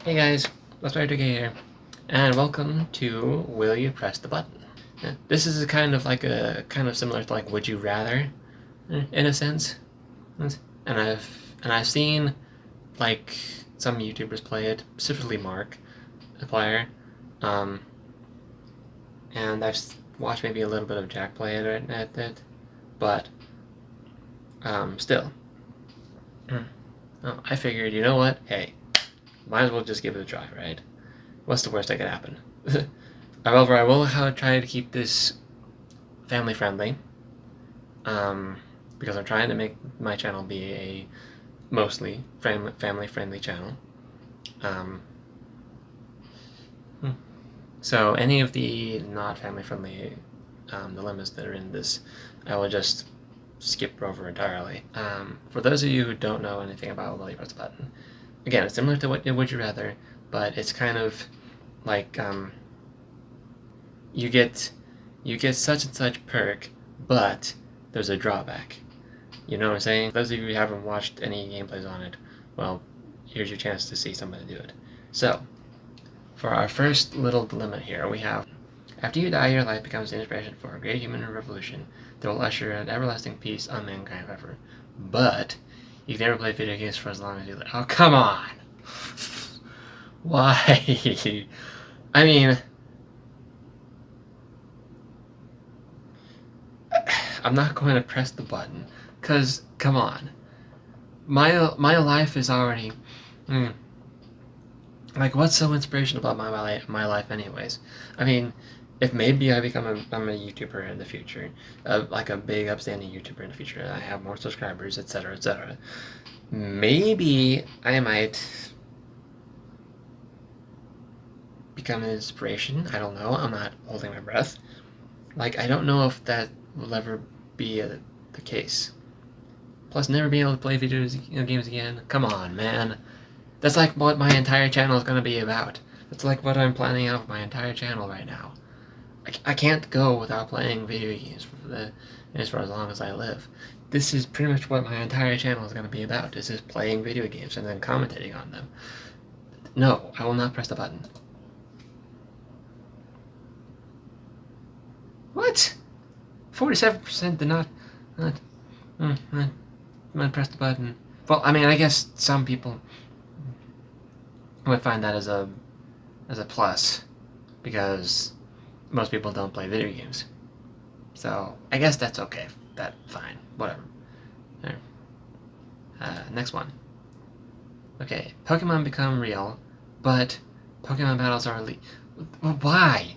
Hey guys, Let's Play 2K here, and welcome to Will You Press the Button? This is kind of similar to like Would You Rather, in a sense, and I've seen like some YouTubers play it, specifically Mark, the player, and I've watched maybe a little bit of Jack play it at it, but still, I figured, you know what? Hey, might as well just give it a try, right? What's the worst that could happen? However, I will try to keep this family friendly, because I'm trying to make my channel be a mostly family friendly channel. So any of the not family friendly dilemmas that are in this, I will just skip over entirely. For those of you who don't know anything about Will You Press the Button, again, it's similar to what Would You Rather, but it's kind of like you get such and such perk, but there's a drawback. You know what I'm saying? Those of you who haven't watched any gameplays on it, well, here's your chance to see somebody do it. So, for our first little dilemma here, we have: after you die, your life becomes the inspiration for a great human revolution that will usher an everlasting peace on mankind forever. But you can never play video games for as long as you live. Oh, come on! Why? I mean, I'm not going to press the button, because, come on. My life is already... like, what's so inspirational about my life anyways? I mean, if maybe I'm a YouTuber in the future, like a big upstanding YouTuber in the future, and I have more subscribers, etc., etc., maybe I might become an inspiration. I don't know. I'm not holding my breath. Like, I don't know if that will ever be the case. Plus, never being able to play video games again. Come on, man. That's like what my entire channel is going to be about. That's like what I'm planning out for my entire channel right now. I can't go without playing video games for as long as I live. This is pretty much what my entire channel is going to be about. This is playing video games and then commentating on them. No, I will not press the button. What? 47% did not press the button. Well, I mean, I guess some people would find that as a plus, because most people don't play video games. So I guess that's okay. Fine, whatever. There. Next one. Okay, Pokemon become real, but Pokemon battles are why?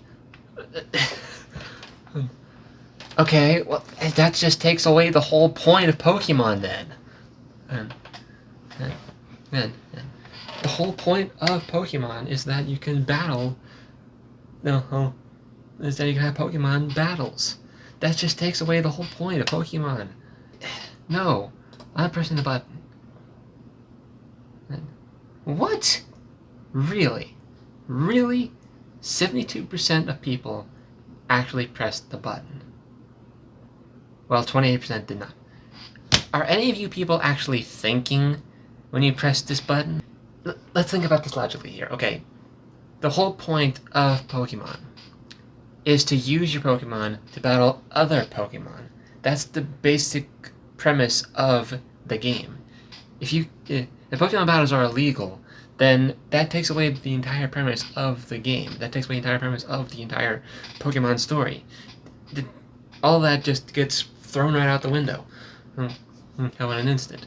Okay, well, that just takes away the whole point of Pokemon then. The whole point of Pokemon is that you can battle. Is that you can have Pokemon battles. That just takes away the whole point of Pokemon. No, I'm pressing the button. What? Really? Really? 72% of people actually pressed the button. Well, 28% did not. Are any of you people actually thinking when you press this button? Let's think about this logically here, okay? The whole point of Pokemon is to use your Pokemon to battle other Pokemon. That's the basic premise of the game. If Pokemon battles are illegal, then that takes away the entire premise of the game. That takes away the entire premise of the entire Pokemon story. All that just gets thrown right out the window. How in an instant.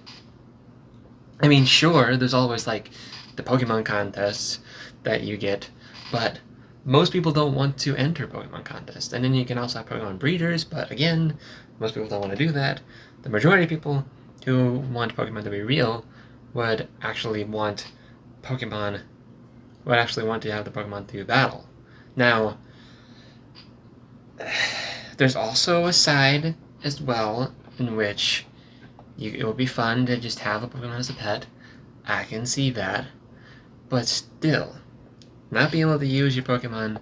I mean, sure, there's always like the Pokemon contests that you get, but most people don't want to enter Pokemon contests. And then you can also have Pokemon breeders, but again, most people don't want to do that. The majority of people who want Pokemon to be real would actually want to have the Pokemon to battle. Now, there's also a side as well in which it would be fun to just have a Pokemon as a pet. I can see that. But still, not being able to use your Pokemon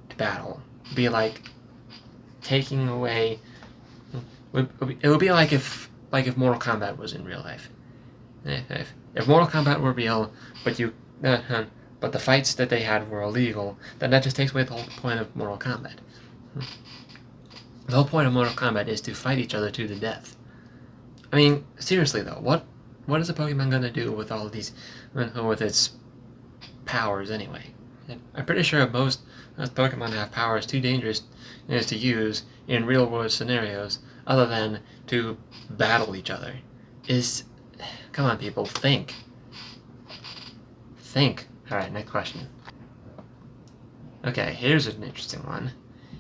to battle would be like taking away... It would be like if Mortal Kombat was in real life. If Mortal Kombat were real, but you but the fights that they had were illegal, then that just takes away the whole point of Mortal Kombat. The whole point of Mortal Kombat is to fight each other to the death. I mean, seriously though, what is a Pokemon gonna do with all of these, with its powers anyway? I'm pretty sure most Pokemon have powers too dangerous to use in real world scenarios, other than to battle each other. Come on, people, think. Think. Alright, next question. Okay, here's an interesting one.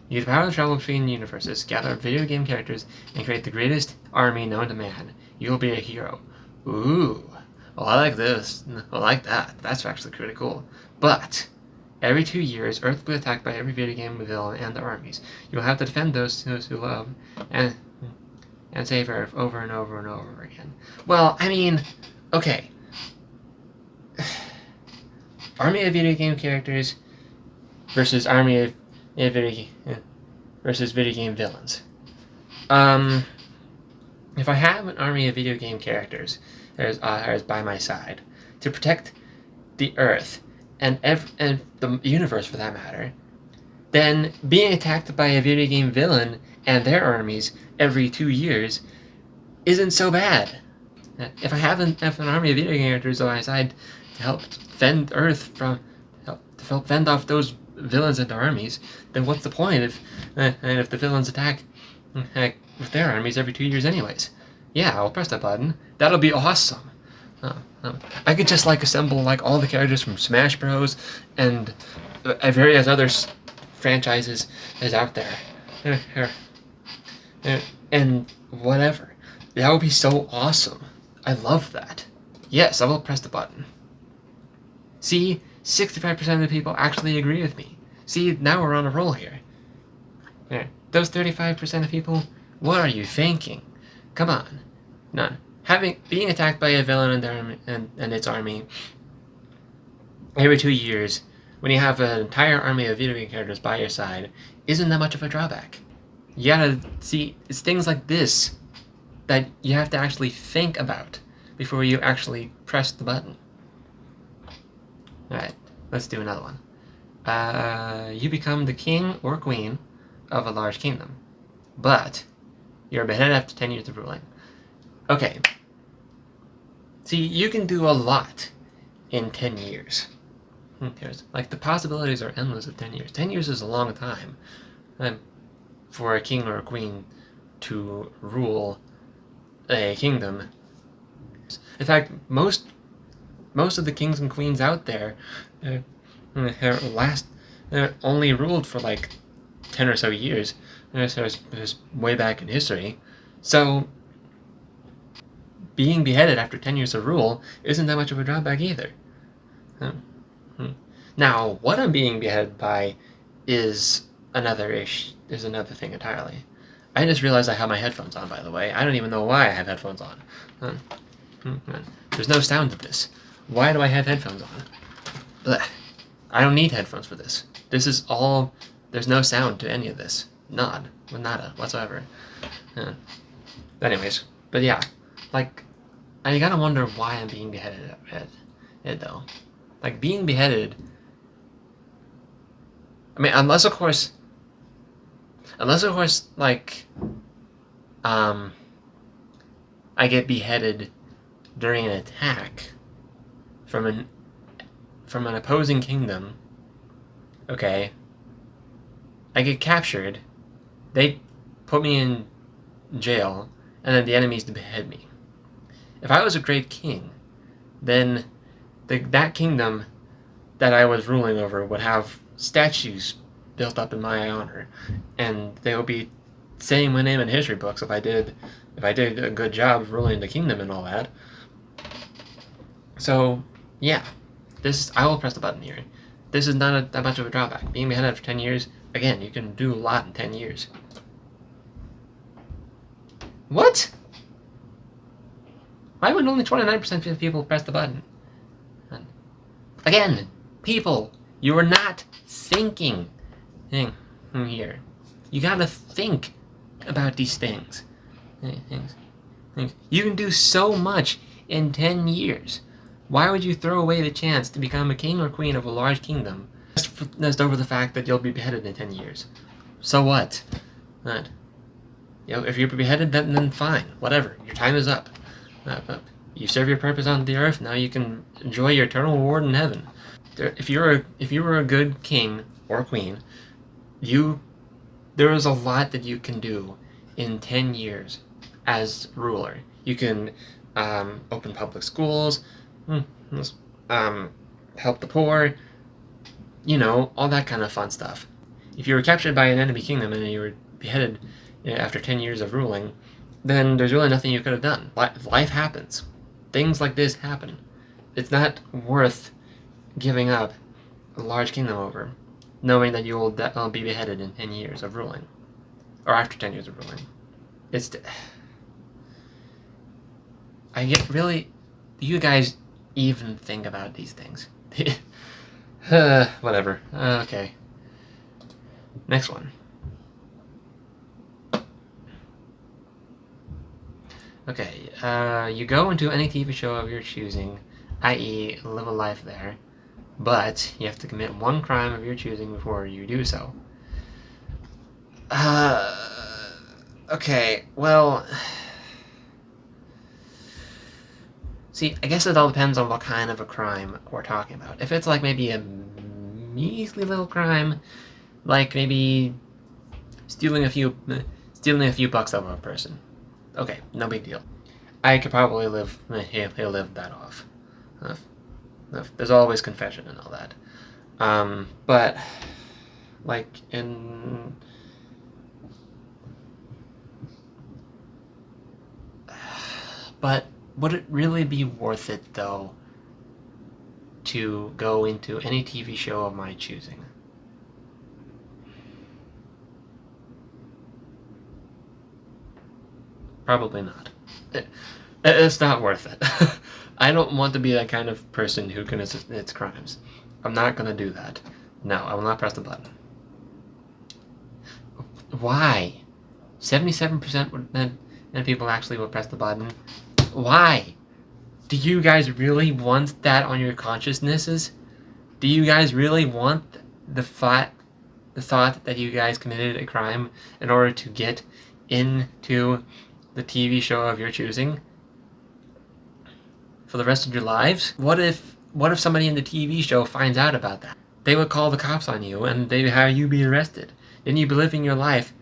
Use power to travel between universes, gather video game characters, and create the greatest army known to man. You'll be a hero. Ooh. Well, I like this. I like that. That's actually pretty cool. But every 2 years, Earth will be attacked by every video game villain and their armies. You'll have to defend those who love and save Earth over and over and over again. Well, I mean, okay. Army of video game characters versus army of video game villains. If I have an army of video game characters as by my side to protect the Earth and the universe for that matter, then being attacked by a video game villain and their armies every 2 years isn't so bad. If I have an army of video game characters by my side to help fend Earth to help fend off those villains and their armies, then what's the point if the villains attack with their armies every 2 years anyways? Yeah, I'll press that button. That'll be awesome. I could just assemble all the characters from Smash Bros. And various other franchises is out there, and whatever. That would be so awesome. I love that. Yes, I will press the button. See, 65% of the people actually agree with me. See, now we're on a roll here. Those 35% of people, what are you thinking? Come on. None. Being attacked by a villain and its army every 2 years, when you have an entire army of video game characters by your side, isn't that much of a drawback. You gotta see, it's things like this that you have to actually think about before you actually press the button. Alright, let's do another one. You become the king or queen of a large kingdom, but you're beheaded after 10 years of ruling. Okay. See, you can do a lot in 10 years. The possibilities are endless of 10 years. 10 years is a long time for a king or a queen to rule a kingdom. In fact, most of the kings and queens out there only ruled for 10 or so years. So it's way back in history. So being beheaded after 10 years of rule isn't that much of a drawback either. Now, what I'm being beheaded by is another thing entirely. I just realized I have my headphones on, by the way. I don't even know why I have headphones on. There's no sound to this. Why do I have headphones on? Blech. I don't need headphones for this. This is all... There's no sound to any of this. Nada whatsoever. Anyways, but yeah, I gotta wonder why I'm being beheaded though. Being beheaded, I mean, unless of course, I get beheaded during an attack from an opposing kingdom. Okay, I get captured, they put me in jail, and then the enemies behead me. If I was a great king, then that kingdom that I was ruling over would have statues built up in my honor, and they would be saying my name in history books if I did a good job of ruling the kingdom and all that. So yeah, I will press the button here. This is not that much of a drawback. Being beheaded after 10 years, again, you can do a lot in 10 years. What? Why would only 29% of people press the button? Again, people, you are not thinking here. You gotta think about these things. You can do so much in 10 years. Why would you throw away the chance to become a king or queen of a large kingdom just over the fact that you'll be beheaded in 10 years? So what? Right. You know, if you're beheaded, then fine, whatever. Your time is up. You serve your purpose on the earth. Now you can enjoy your eternal reward in heaven. If you were a good king or queen, there is a lot that you can do in 10 years as ruler. You can open public schools, help the poor, you know, all that kind of fun stuff. If you were captured by an enemy kingdom and you were beheaded after 10 years of ruling, then there's really nothing you could have done. Life happens. Things like this happen. It's not worth giving up a large kingdom over, knowing that you will be beheaded in 10 years of ruling. Or after 10 years of ruling. Do you guys even think about these things? Whatever. Okay. Next one. Okay, you go into any TV show of your choosing, i.e. live a life there, but you have to commit one crime of your choosing before you do so. Okay, well... See, I guess it all depends on what kind of a crime we're talking about. If it's like maybe a measly little crime, like maybe stealing a few bucks out of a person. Okay, no big deal. I could probably live that off. There's always confession and all that. But like in but would it really be worth it though to go into any TV show of my choosing? Probably not. It's not worth it. I don't want to be that kind of person who commits crimes. I'm not gonna do that. No, I will not press the button. Why? 77% of people actually will press the button. Why? Do you guys really want that on your consciousnesses? Do you guys really want the thought that you guys committed a crime in order to get into the TV show of your choosing for the rest of your lives? What if somebody in the TV show finds out about that? They would call the cops on you and they would have you be arrested. Then you'd be living your life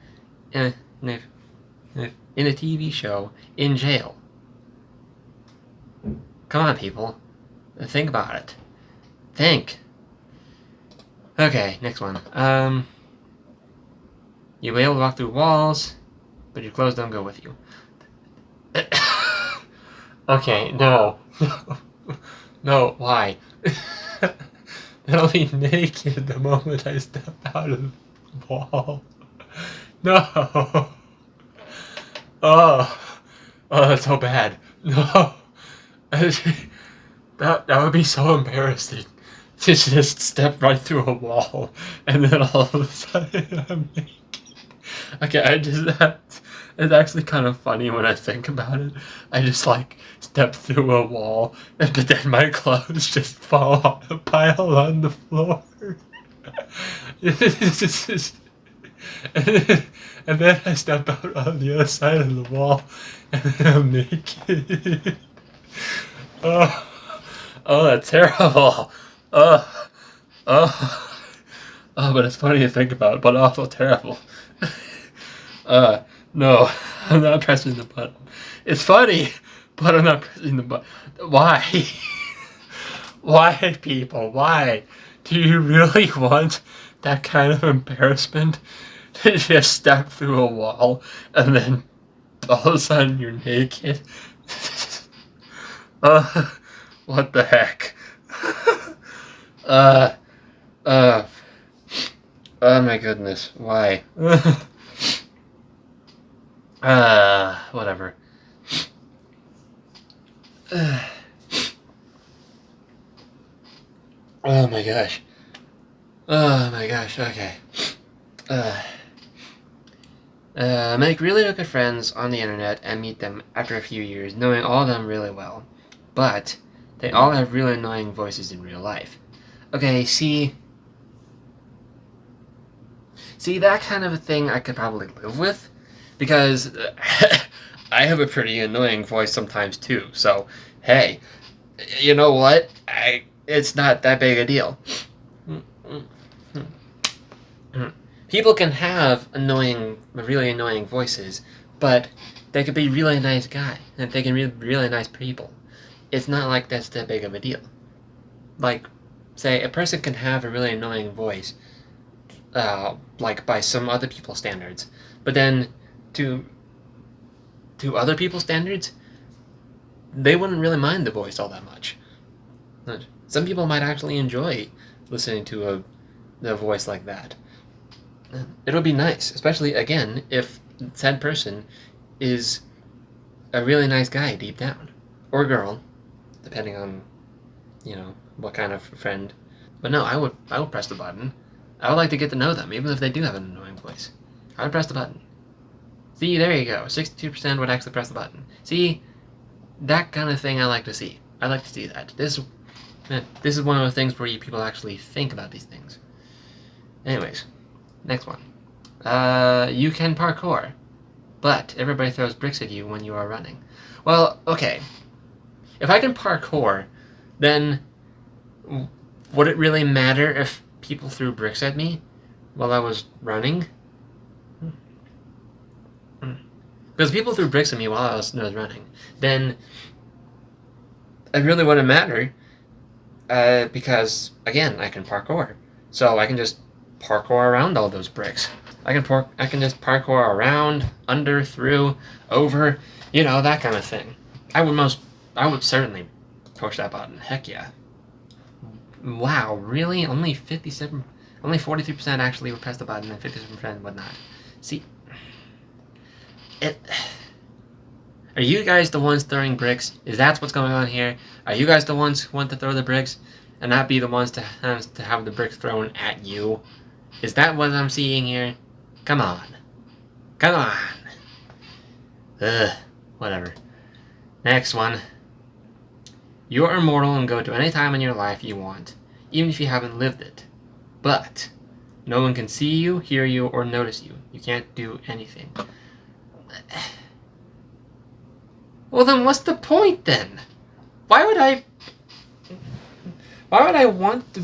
in a TV show in jail. Come on, people. Think about it. Think. Okay, next one. You'll be able to walk through walls, but your clothes don't go with you. Okay, no. No, why? I'll be naked the moment I step out of the wall. No. Oh, that's so bad. No. That would be so embarrassing to just step right through a wall and then all of a sudden I'm naked. Okay, it's actually kind of funny when I think about it. I just like step through a wall but then my clothes just pile on the floor. And then I step out on the other side of the wall and then I'm naked. Oh, that's terrible. Oh, but it's funny to think about, but also terrible. No, I'm not pressing the button. It's funny, but I'm not pressing the button. Why? Why, people? Why? Do you really want that kind of embarrassment to just step through a wall and then all of a sudden you're naked? What the heck? Oh my goodness, why? Whatever. Oh my gosh. Oh my gosh, okay. Make really good friends on the internet and meet them after a few years, knowing all of them really well. But They all have really annoying voices in real life. Okay, see, that kind of a thing I could probably live with, because I have a pretty annoying voice sometimes too. So, hey, you know what? It's not that big a deal. People can have really annoying voices, but they could be really nice guys, and they can be really nice people. It's not like that's that big of a deal. Like, say, a person can have a really annoying voice, like by some other people's standards, but then to other people's standards, they wouldn't really mind the voice all that much. Some people might actually enjoy listening to a voice like that. It'll be nice, especially, again, if said person is a really nice guy deep down. Or girl, depending on, what kind of friend. But no, I would press the button. I would like to get to know them, even if they do have an annoying voice. I would press the button. See, there you go. 62% would actually press the button. See, that kind of thing I like to see. I like to see that. This is one of the things where people actually think about these things. Anyways, next one. You can parkour, but everybody throws bricks at you when you are running. Well, okay. If I can parkour, then would it really matter if people threw bricks at me while I was running? Because people threw bricks at me while I was running, then it really wouldn't matter, because, again, I can parkour. So I can just parkour around all those bricks. I can just parkour around, under, through, over, that kind of thing. I would certainly push that button. Heck yeah. Wow, really? Only 43% actually would press the button, and 57% would not. See, are you guys the ones throwing bricks? Is that what's going on here? Are you guys the ones who want to throw the bricks, and not be the ones to have the bricks thrown at you? Is that what I'm seeing here? Come on. Come on. Ugh, whatever. Next one. You are immortal and go to any time in your life you want, even if you haven't lived it. But no one can see you, hear you, or notice you. You can't do anything. Well, then what's the point then? Why would I want to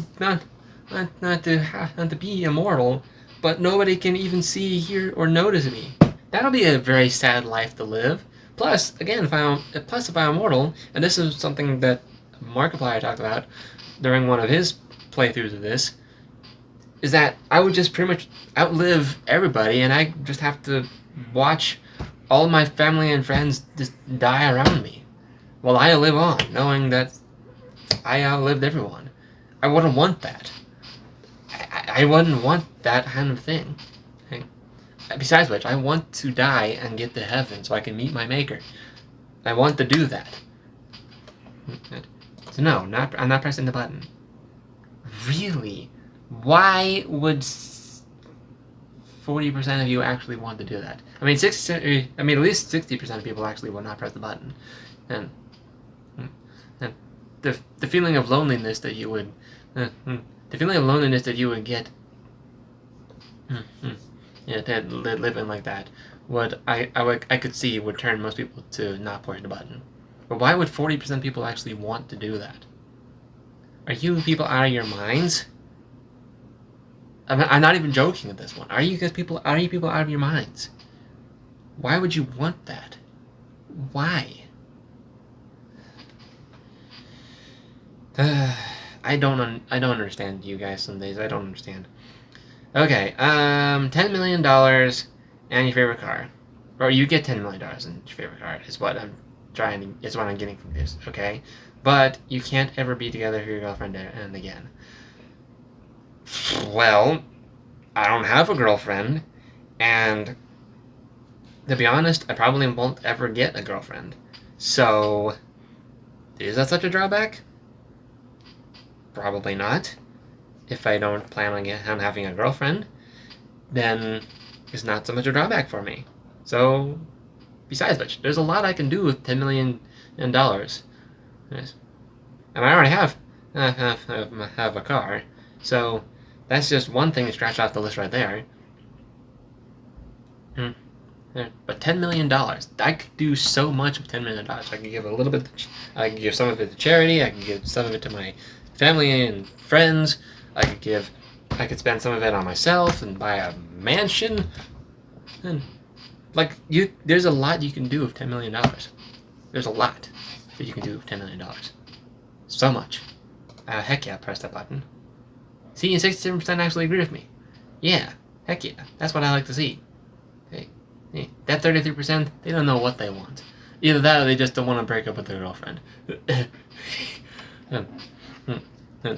not to be immortal, but nobody can even see, hear, or notice me? That'll be a very sad life to live. Plus, again, if I'm immortal, and this is something that Markiplier talked about during one of his playthroughs of this, is that I would just pretty much outlive everybody, and I just have to watch all my family and friends just die around me while I live on, knowing that I outlived everyone. I wouldn't want that. I wouldn't want that kind of thing. Besides which, I want to die and get to heaven so I can meet my maker. I want to do that. So no, I'm not pressing the button. Really? Why would 40% of you actually want to do that? I mean, at least 60% of people actually will not press the button. And the feeling of loneliness that you would, get, living like that, I could see would turn most people to not push the button. But why would 40% of people actually want to do that? Are you people out of your minds? I'm not even joking at this one. Are you people out of your minds? Why would you want that? Why? I don't understand you guys some days. I don't understand. Okay, $10 million and your favorite car. Or you get $10 million in your favorite car is what I'm getting from this, okay? But you can't ever be together with your girlfriend and again. Well, I don't have a girlfriend, and to be honest, I probably won't ever get a girlfriend. So, is that such a drawback? Probably not. If I don't plan on having a girlfriend, then it's not so much a drawback for me. So, besides which, there's a lot I can do with $10 million. Yes. And I already have a car, so that's just one thing to scratch off the list right there. But $10 million, I could do so much with $10 million. I could give a little bit, I could give some of it to charity, I could give some of it to my family and friends, I could spend some of it on myself and buy a mansion. And there's a lot you can do with $10 million. There's a lot that you can do with $10 million. So much. Heck yeah, press that button. See, and 67% actually agree with me. Yeah, heck yeah, that's what I like to see. Hey, that 33%, they don't know what they want. Either that or they just don't want to break up with their girlfriend.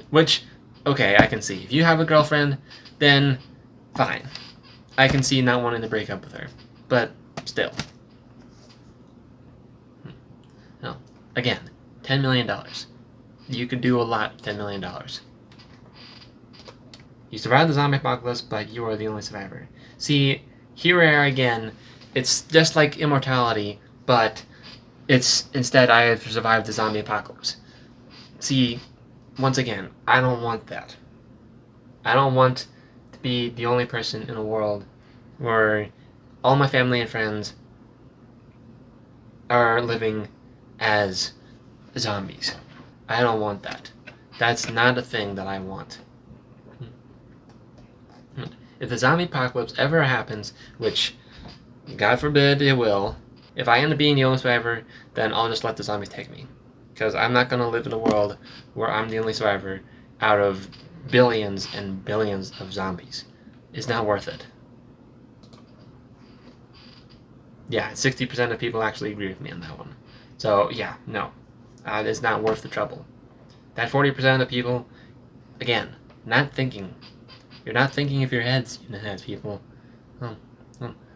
Which, okay, I can see. If you have a girlfriend, then fine. I can see not wanting to break up with her. But still. No. Again, $10 million. You could do a lot with $10 million. You survived the zombie apocalypse, but you are the only survivor. See, here we are again. It's just like Immortality, but it's instead I have survived the zombie apocalypse. See, once again, I don't want that. I don't want to be the only person in a world where all my family and friends are living as zombies. I don't want that. That's not a thing that I want. If the zombie apocalypse ever happens, which, God forbid it will, if I end up being the only survivor, then I'll just let the zombies take me. Because I'm not going to live in a world where I'm the only survivor out of billions and billions of zombies. It's not worth it. Yeah, 60% of people actually agree with me on that one. So, yeah, no. It's not worth the trouble. That 40% of the people, again, not thinking. You're not thinking of your heads, people.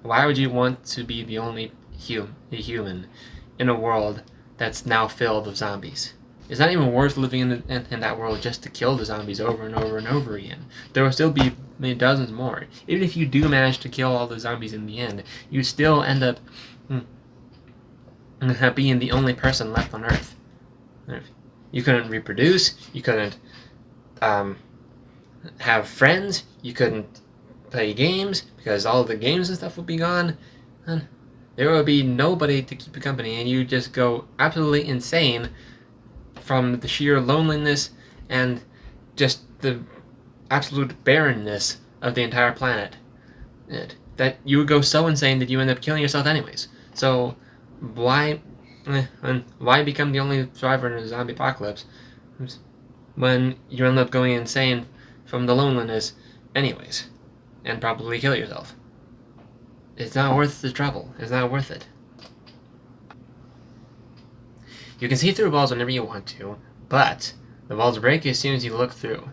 Why would you want to be the only human in a world that's now filled with zombies? It's not even worth living in that world just to kill the zombies over and over and over again. There will still be many dozens more. Even if you do manage to kill all the zombies in the end, you still end up being the only person left on Earth. You couldn't reproduce, you couldn't have friends, you couldn't play games because all the games and stuff would be gone, and there would be nobody to keep you company, and you just go absolutely insane from the sheer loneliness and just the absolute barrenness of the entire planet. That you would go so insane that you end up killing yourself anyways. So why become the only survivor in a zombie apocalypse when you end up going insane from the loneliness anyways, and probably kill yourself? It's not worth the trouble. It's not worth it. You can see through walls whenever you want to, but the walls break as soon as you look through.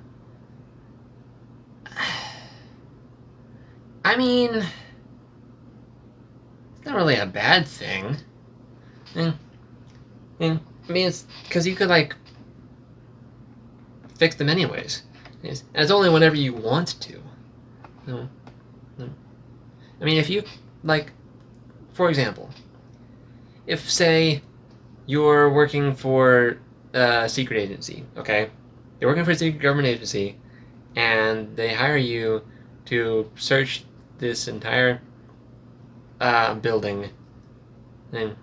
I mean, it's not really a bad thing. I mean, it's because you could, fix them anyways. And it's only whenever you want to. I mean, if you, for example, if, say, you're working for a secret agency, okay? You're working for a secret government agency, and they hire you to search this entire building and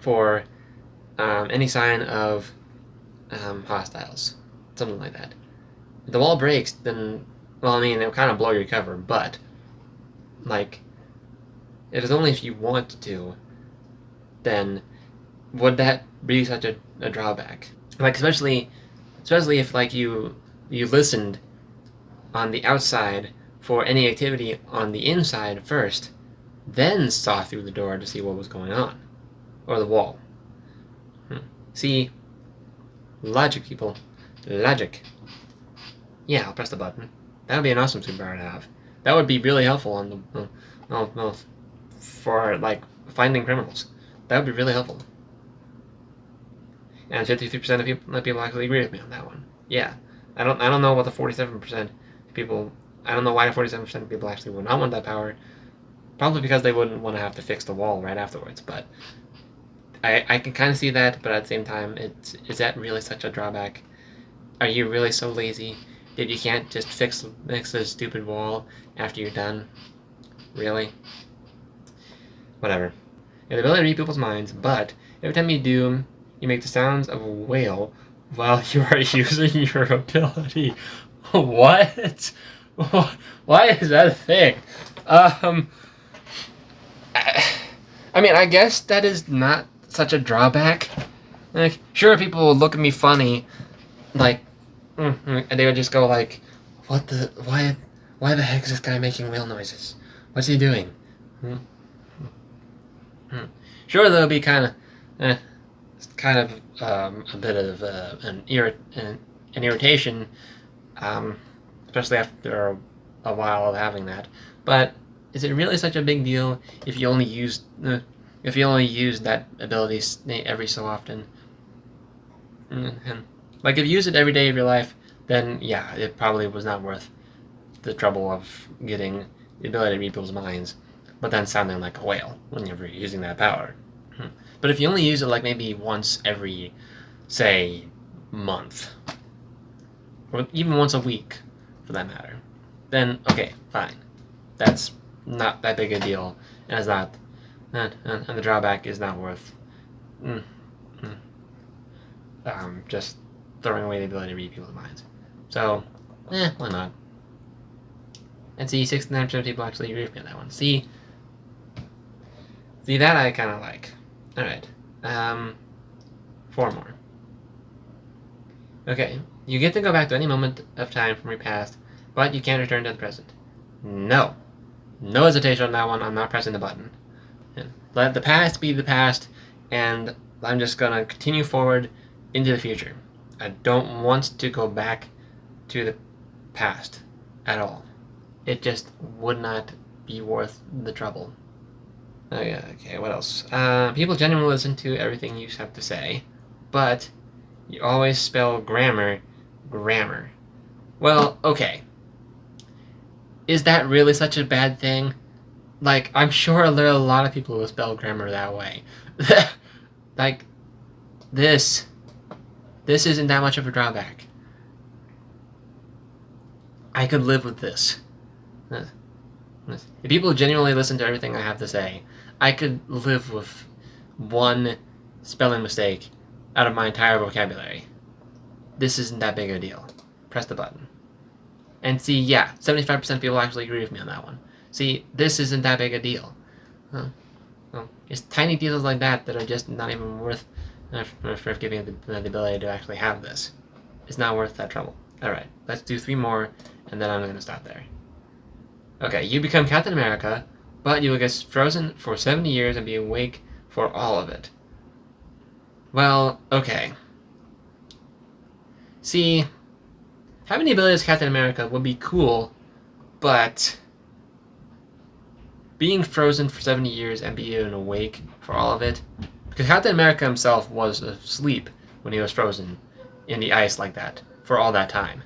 for any sign of hostiles, something like that. If the wall breaks, then, well, I mean, it'll kind of blow your cover, but, it is only if you want to, then would that be such a drawback? Especially if, you listened on the outside for any activity on the inside first, then saw through the door to see what was going on. Or the wall. See? Logic, people. Logic. Yeah, I'll press the button. That would be an awesome superpower to have. That would be really helpful on for finding criminals. That would be really helpful. And 53% of people actually agree with me on that one. Yeah, I don't know what the 47% people. I don't know why 47% of people actually would not want that power. Probably because they wouldn't want to have to fix the wall right afterwards. But I can kind of see that, but at the same time, is that really such a drawback? Are you really so lazy that you can't just fix this stupid wall after you're done? Really? Whatever. You have the ability to read people's minds, but every time you do, you make the sounds of a whale while you are using your ability. What? Why is that a thing? I mean, I guess that is not such a drawback. Like, sure, people will look at me funny, like, and they would just go like, "What the? Why the heck is this guy making whale noises? What's he doing?" Sure, there'll be kind of a bit of an irritation, especially after a while of having that. But is it really such a big deal if you only use that ability every so often? And like if you use it every day of your life, then yeah, it probably was not worth the trouble of getting the ability to read people's minds, but then sounding like a whale whenever you're using that power. But if you only use it like maybe once every, say, month, or even once a week, for that matter, then okay, fine. That's not that big a deal, and it's not, and the drawback is not worth just throwing away the ability to read people's minds. So, why not? And see, 69% of people actually agree with me on that one. See, that I kind of like. Alright. 4 more. Okay. You get to go back to any moment of time from your past, but you can't return to the present. No. No hesitation on that one. I'm not pressing the button. Let the past be the past, and I'm just going to continue forward into the future. I don't want to go back to the past at all. It just would not be worth the trouble. Okay, what else? People genuinely listen to everything you have to say, but you always spell grammar. Well, okay. Is that really such a bad thing? Like, I'm sure there are a lot of people who spell grammar that way. Like, this isn't that much of a drawback. I could live with this. If people genuinely listen to everything I have to say, I could live with one spelling mistake out of my entire vocabulary. This isn't that big a deal. Press the button. And see, yeah, 75% of people actually agree with me on that one. See, this isn't that big a deal. Well, it's tiny details like that that are just not even worth for giving the ability to actually have this. It's not worth that trouble. Alright, let's do 3 more, and then I'm going to stop there. Okay, you become Captain America, but you will get frozen for 70 years and be awake for all of it. Well, okay. See, having the ability as Captain America would be cool, but being frozen for 70 years and being awake for all of it, because Captain America himself was asleep when he was frozen in the ice like that for all that time.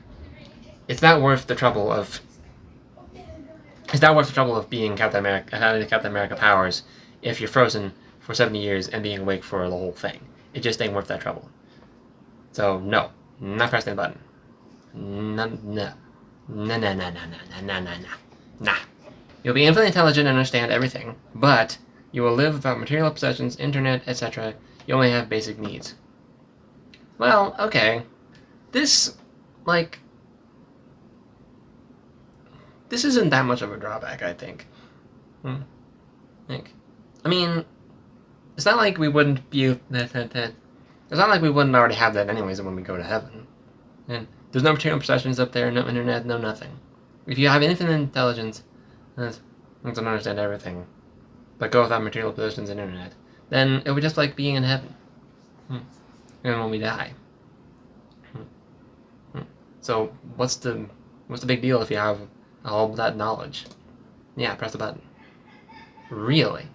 It's not worth the trouble of being Captain America, having the Captain America powers if you're frozen for 70 years and being awake for the whole thing. It just ain't worth that trouble. So, no. Not pressing the button. No. Nah. You'll be infinitely intelligent and understand everything, but you will live without material possessions, internet, etc. You only have basic needs. Well, okay. This isn't that much of a drawback, I think. I mean, it's not like we wouldn't be... It's not like we wouldn't already have that anyways when we go to heaven. And there's no material possessions up there, no internet, no nothing. If you have infinite intelligence, you don't understand everything, but go without material possessions and internet, then it would just like being in heaven. And when we die. So what's the big deal if you have all that knowledge? Yeah, press the button. Really?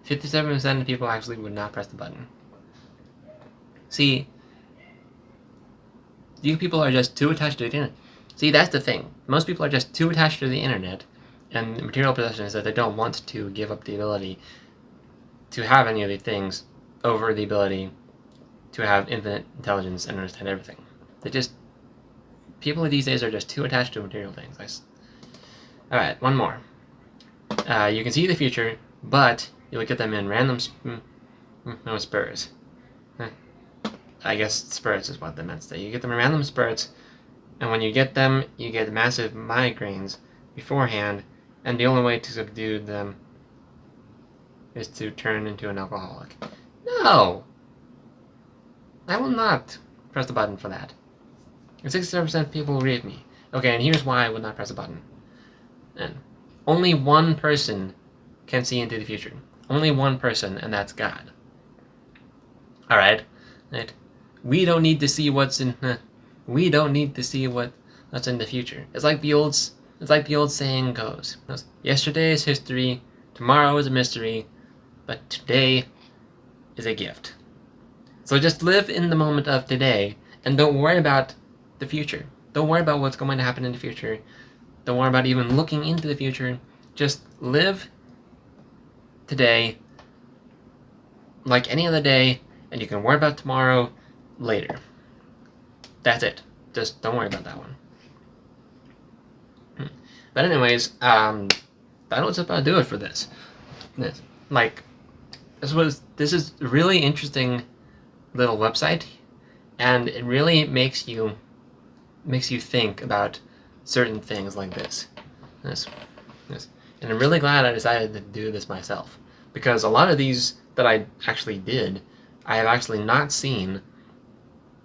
57% of people actually would not press the button. See, you people are just too attached to the internet. See, that's the thing. Most people are just too attached to the internet and material possessions that they don't want to give up the ability to have any of these things over the ability to have infinite intelligence and understand everything. People these days are just too attached to material things. Alright, one more. You can see the future, but you'll get them in random spurs. I guess spurts is what they meant to say. You get them in random spurts, and when you get them, you get massive migraines beforehand, and the only way to subdue them is to turn into an alcoholic. No! I will not press the button for that. 67% of people will agree with me. Okay, and here's why I would not press the button. And only one person can see into the future. Only one person, and that's God. Alright? Right? We don't need to see what's in we don't need to see what's in the future. It's like the old saying goes. Yesterday is history, tomorrow is a mystery, but today is a gift. So just live in the moment of today and don't worry about the future. Don't worry about what's going to happen in the future. Don't worry about even looking into the future. Just live today like any other day, and you can worry about tomorrow later. That's it. Just don't worry about that one. But anyways, that was about to do it for this. This is a really interesting little website, and it really makes you think about certain things like this. And I'm really glad I decided to do this myself, because a lot of these that I actually did, I have actually not seen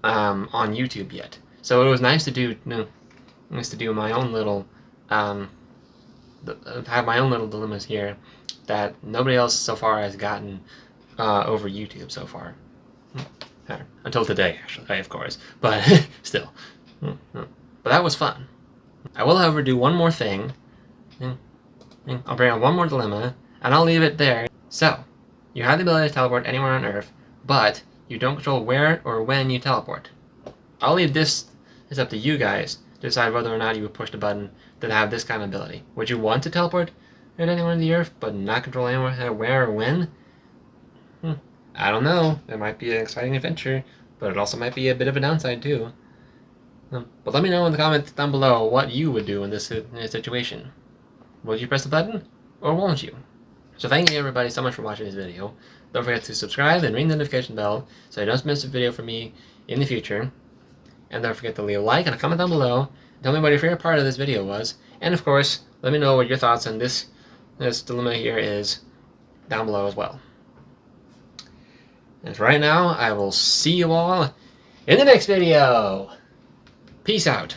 on YouTube yet. So it was nice to do my own little have my own little dilemmas here that nobody else so far has gotten over YouTube so far. Until today, actually, of course, but still. But that was fun. I will, however, do one more thing. I'll bring up one more dilemma, and I'll leave it there. So, you have the ability to teleport anywhere on Earth, but you don't control where or when you teleport. I'll leave this up to you guys to decide whether or not you would push the button to have this kind of ability. Would you want to teleport at anywhere on the Earth, but not control anywhere, where or when? I don't know. It might be an exciting adventure, but it also might be a bit of a downside too. But let me know in the comments down below what you would do in this situation. Will you press the button, or won't you? So thank you everybody so much for watching this video. Don't forget to subscribe and ring the notification bell so you don't miss a video from me in the future. And don't forget to leave a like and a comment down below. Tell me what your favorite part of this video was. And of course, let me know what your thoughts on this dilemma here is down below as well. And for right now, I will see you all in the next video. Peace out.